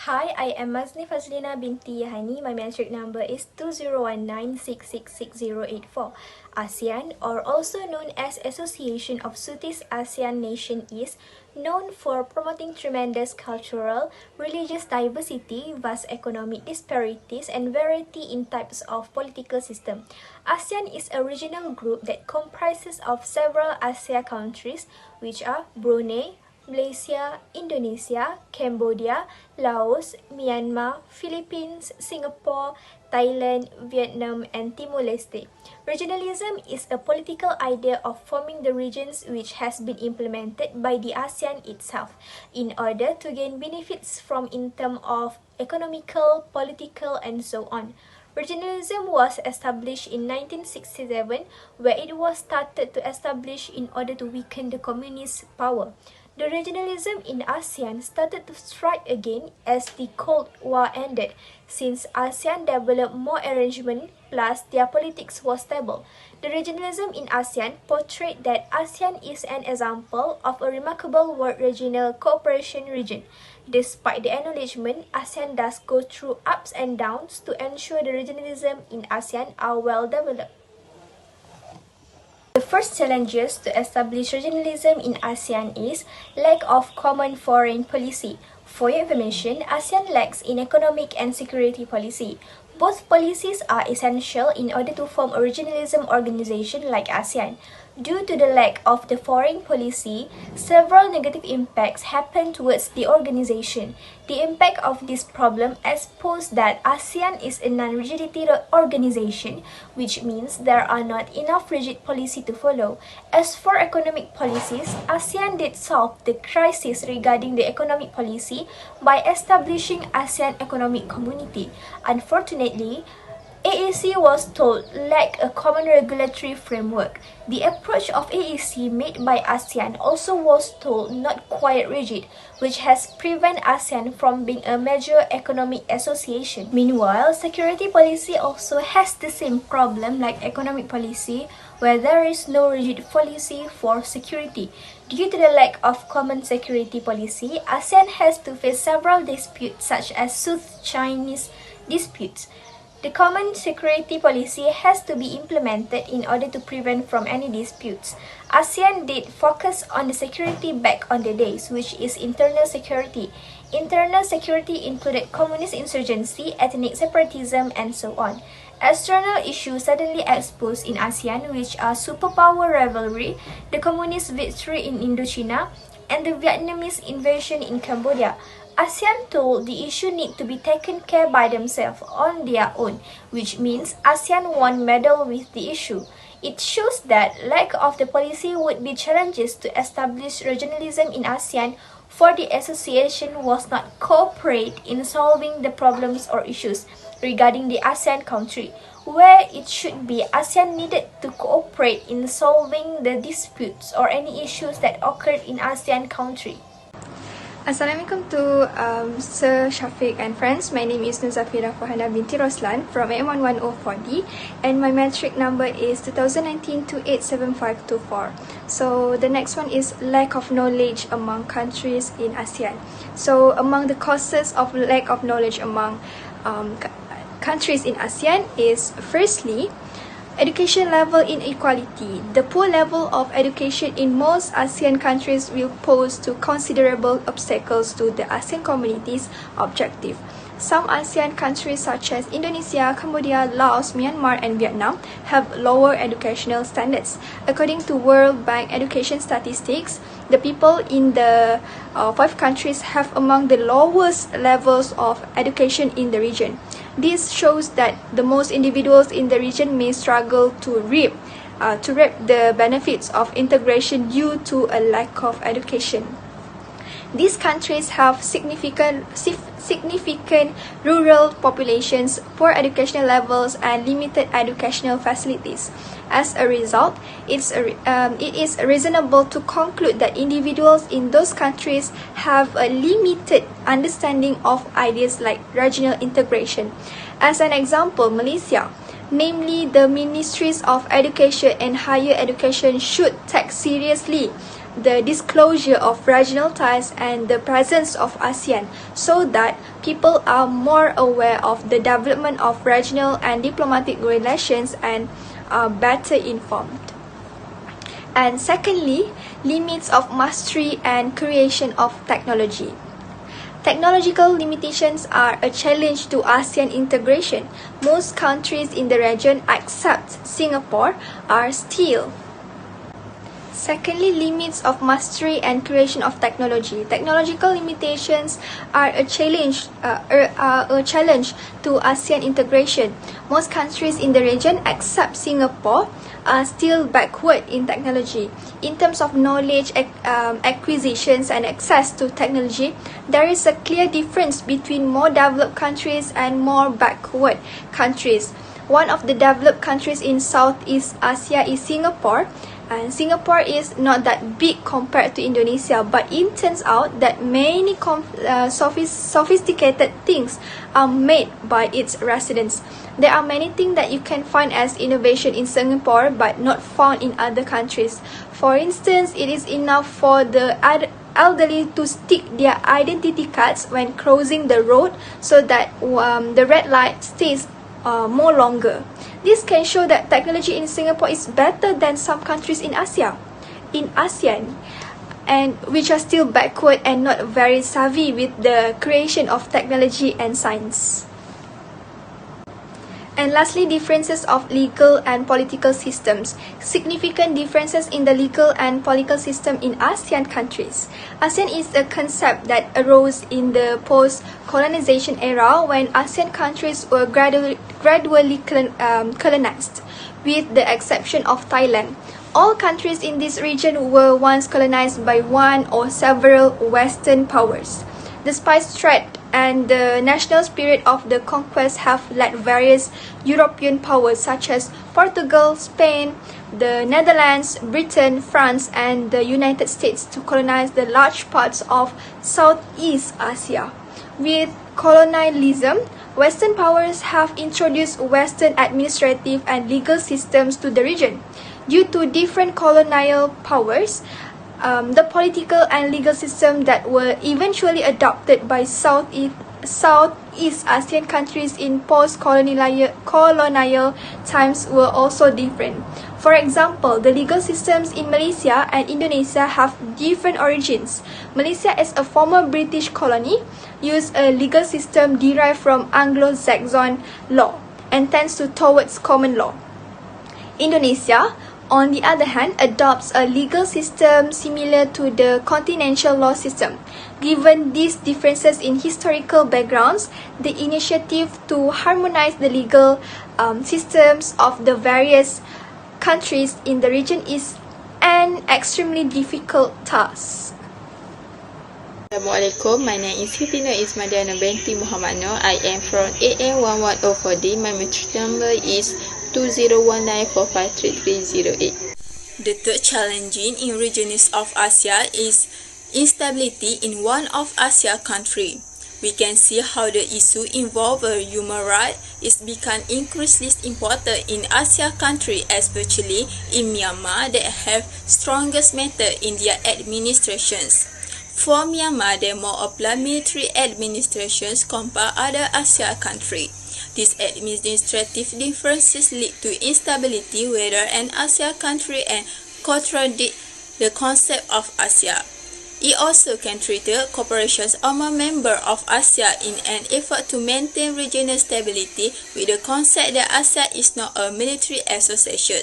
Hi, I am Mazni Fazleena binti Yahani. My metric number is 2019666084. ASEAN, or also known as Association of Southeast Asian Nations, is known for promoting tremendous cultural, religious diversity, vast economic disparities, and variety in types of political system. ASEAN is a regional group that comprises of several ASEAN countries, which are Brunei, Malaysia, Indonesia, Cambodia, Laos, Myanmar, Philippines, Singapore, Thailand, Vietnam, and Timor-Leste. Regionalism is a political idea of forming the regions which has been implemented by the ASEAN itself in order to gain benefits from in terms of economical, political, and so on. Regionalism was established in 1967, where it was started to establish in order to weaken the communist power. The regionalism in ASEAN started to strike again as the Cold War ended, since ASEAN developed more arrangement plus their politics was stable. The regionalism in ASEAN portrayed that ASEAN is an example of a remarkable world regional cooperation region. Despite the acknowledgement, ASEAN does go through ups and downs to ensure the regionalism in ASEAN are well developed. The first challenges to establish regionalism in ASEAN is lack of common foreign policy. For your information, ASEAN lacks in economic and security policy. Both policies are essential in order to form a regionalism organization like ASEAN. Due to the lack of the foreign policy, several negative impacts happen towards the organization. The impact of this problem exposed that ASEAN is a non-rigidity organization, which means there are not enough rigid policy to follow. As for economic policies, ASEAN did solve the crisis regarding the economic policy by establishing ASEAN Economic Community. Unfortunately, AEC was told lack a common regulatory framework. The approach of AEC made by ASEAN also was told not quite rigid, which has prevented ASEAN from being a major economic association. Meanwhile, security policy also has the same problem like economic policy, where there is no rigid policy for security. Due to the lack of common security policy, ASEAN has to face several disputes such as South Chinese disputes. The common security policy has to be implemented in order to prevent from any disputes. ASEAN did focus on the security back on the days, which is internal security. Internal security included communist insurgency, ethnic separatism, and so on. External issues suddenly exposed in ASEAN, which are superpower rivalry, the communist victory in Indochina, and the Vietnamese invasion in Cambodia. ASEAN told the issue need to be taken care by themselves on their own, which means ASEAN won't meddle with the issue. It shows that lack of the policy would be challenges to establish regionalism in ASEAN, for the association was not cooperate in solving the problems or issues regarding the ASEAN country, where it should be ASEAN needed to cooperate in solving the disputes or any issues that occurred in ASEAN country. Assalamualaikum to Sir Shafiq and friends. My name is Zafira Farhanah binti Roslan from M11040 and my metric number is 2019-287524. So the next one is lack of knowledge among countries in ASEAN. So among the causes of lack of knowledge among countries in ASEAN is firstly, education level inequality. The poor level of education in most ASEAN countries will pose to considerable obstacles to the ASEAN community's objective. Some ASEAN countries such as Indonesia, Cambodia, Laos, Myanmar, and Vietnam have lower educational standards. According to World Bank education statistics, the people in the 5 countries have among the lowest levels of education in the region. This shows that the most individuals in the region may struggle to reap the benefits of integration due to a lack of education. These countries have significant rural populations, poor educational levels, and limited educational facilities. As a result, it is reasonable to conclude that individuals in those countries have a limited understanding of ideas like regional integration. As an example, Malaysia, namely the Ministries of Education and Higher Education, should take seriously the disclosure of regional ties and the presence of ASEAN so that people are more aware of the development of regional and diplomatic relations and are better informed. And secondly, limits of mastery and creation of technology. Technological limitations are a challenge to ASEAN integration. Most countries in the region, except Singapore, are still. Secondly, limits of mastery and creation of technology. Technological limitations are a challenge to ASEAN integration. Most countries in the region, except Singapore, are still backward in technology. In terms of knowledge acquisitions and access to technology, there is a clear difference between more developed countries and more backward countries. One of the developed countries in Southeast Asia is Singapore, and Singapore is not that big compared to Indonesia, but it turns out that many sophisticated things are made by its residents. There are many things that you can find as innovation in Singapore but not found in other countries. For instance, it is enough for the elderly to stick their identity cards when crossing the road so that the red light stays more longer. This can show that technology in Singapore is better than some countries in ASEAN, and which are still backward and not very savvy with the creation of technology and science. And lastly, differences of legal and political systems. Significant differences in the legal and political system in ASEAN countries. ASEAN is a concept that arose in the post-colonization era when ASEAN countries were gradually colonized, with the exception of Thailand. All countries in this region were once colonized by one or several Western powers. Despite threat and the national spirit of the conquest have led various European powers such as Portugal, Spain, the Netherlands, Britain, France, and the United States to colonize the large parts of Southeast Asia. With colonialism, Western powers have introduced Western administrative and legal systems to the region. Due to different colonial powers, the political and legal system that were eventually adopted by Southeast Asian countries in post-colonial times were also different. For example, the legal systems in Malaysia and Indonesia have different origins. Malaysia, as a former British colony, used a legal system derived from Anglo-Saxon law and tends towards common law. Indonesia, on the other hand, adopts a legal system similar to the continental law system. Given these differences in historical backgrounds, the initiative to harmonize the legal systems of the various countries in the region is an extremely difficult task. Assalamualaikum, my name is Siti Nurezmadiyana binti Muhamad. I am from AN1104D. My matric number is 2019453308. The third challenging in regions of Asia is instability in one of Asia country. We can see how the issue involving human rights is become increasingly important in Asia country, especially in Myanmar that have strongest method in their administrations. For Myanmar, they more apply military administrations compared other Asia country. These administrative differences lead to instability whether an Asia country and contradict the concept of Asia. It also can trigger cooperation among members of Asia in an effort to maintain regional stability with the concept that Asia is not a military association.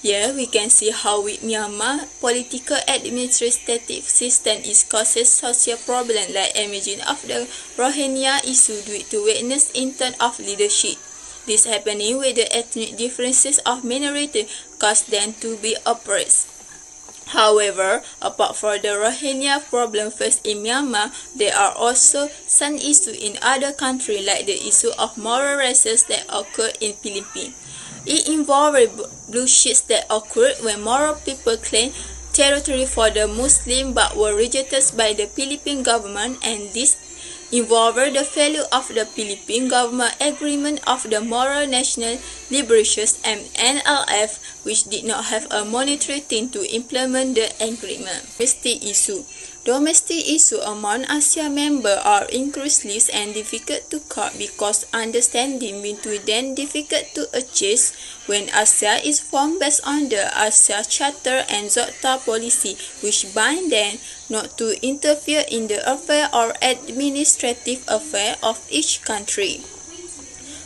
Here we can see how with Myanmar, political administrative system is causes social problems like emerging of the Rohingya issue due to weakness in terms of leadership. This happening with the ethnic differences of minority cause them to be oppressed. However, apart from the Rohingya problem faced in Myanmar, there are also some issues in other countries like the issue of moral races that occur in Philippines. It involves bloodshed that occurred when Moro people claimed territory for the Muslim but were rejected by the Philippine government, and this involved the failure of the Philippine government agreement of the Moral National Liberation (MNLF), which did not have a monetary team to implement the agreement. Domestic issues among ASEAN members are increasingly and difficult to cope because understanding between them difficult to achieve when ASEAN is formed based on the Asean Chapter and Zafira policy, which bind them not to interfere in the affairs or administrative affairs of each country.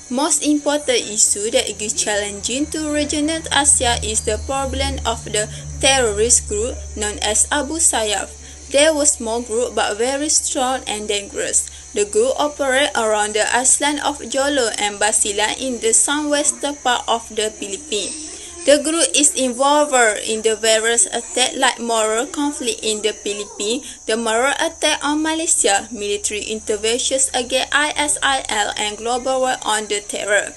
Most important issue that is challenging to regional ASEAN is the problem of the terrorist group known as Abu Sayyaf. They were a small group but very strong and dangerous. The group operates around the island of Jolo and Basilan in the southwestern part of the Philippines. The group is involved in the various attacks like moral conflict in the Philippines, the moral attack on Malaysia, military interventions against ISIL, and global war on the terror.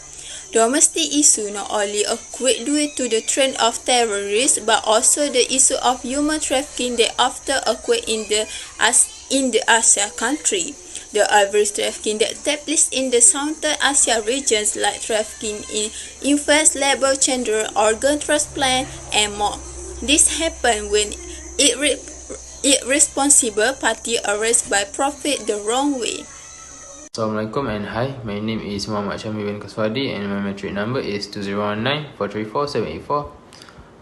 Domestic issues not only occur due to the trend of terrorists but also the issue of human trafficking that often occur in the ASEAN country. The average trafficking that takes place in the Southern Asia regions like trafficking in infants, labor children, organ transplant, and more. This happens when irresponsible parties arrest by profit the wrong way. Assalamualaikum and hi, my name is Muhamad Syahmi bin Kaswadi and my metric number is 2019-434-784.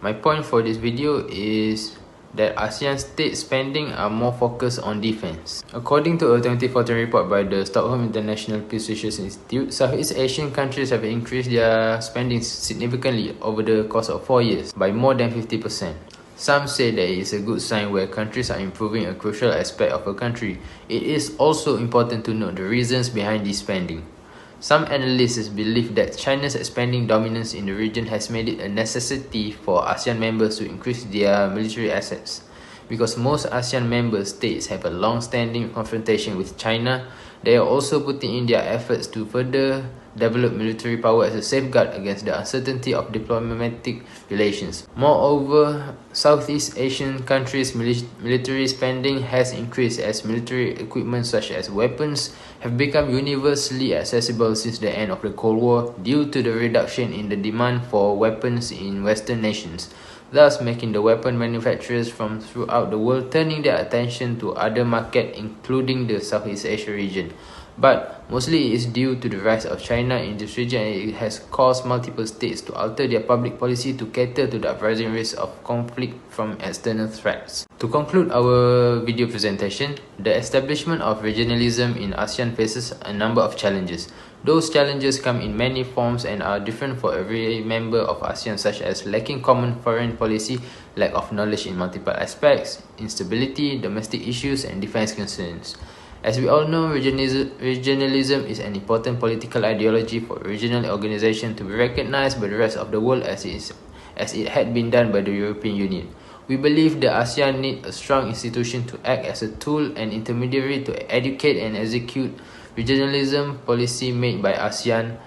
My point for this video is that ASEAN state spending are more focused on defense. According to a 2014 report by the Stockholm International Peace Research Institute, Southeast Asian countries have increased their spending significantly over the course of 4 years by more than 50%. Some say that it is a good sign where countries are improving a crucial aspect of a country. It is also important to note the reasons behind this spending. Some analysts believe that China's expanding dominance in the region has made it a necessity for ASEAN members to increase their military assets. Because most ASEAN member states have a long-standing confrontation with China, they are also putting in their efforts to further develop military power as a safeguard against the uncertainty of diplomatic relations. Moreover, Southeast Asian countries' military spending has increased as military equipment such as weapons have become universally accessible since the end of the Cold War due to the reduction in the demand for weapons in Western nations, thus making the weapon manufacturers from throughout the world turning their attention to other markets including the Southeast Asia region. But mostly it is due to the rise of China in this region, and it has caused multiple states to alter their public policy to cater to the uprising risk of conflict from external threats. To conclude our video presentation, the establishment of regionalism in ASEAN faces a number of challenges. Those challenges come in many forms and are different for every member of ASEAN, such as lacking common foreign policy, lack of knowledge in multiple aspects, instability, domestic issues, and defense concerns. As we all know, regionalism is an important political ideology for a regional organization to be recognized by the rest of the world as it had been done by the European Union. We believe the ASEAN need a strong institution to act as a tool and intermediary to educate and execute regionalism policy made by ASEAN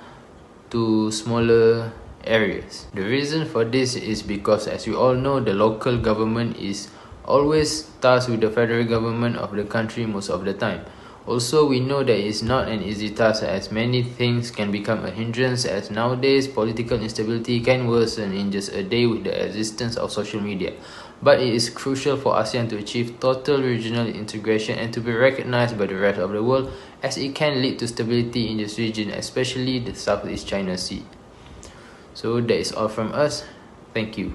to smaller areas. The reason for this is because, as we all know, the local government is always tasked with the federal government of the country most of the time. Also, we know that it is not an easy task as many things can become a hindrance, as nowadays political instability can worsen in just a day with the existence of social media. But it is crucial for ASEAN to achieve total regional integration and to be recognized by the rest of the world, as it can lead to stability in this region, especially the Southeast China Sea. So that is all from us. Thank you.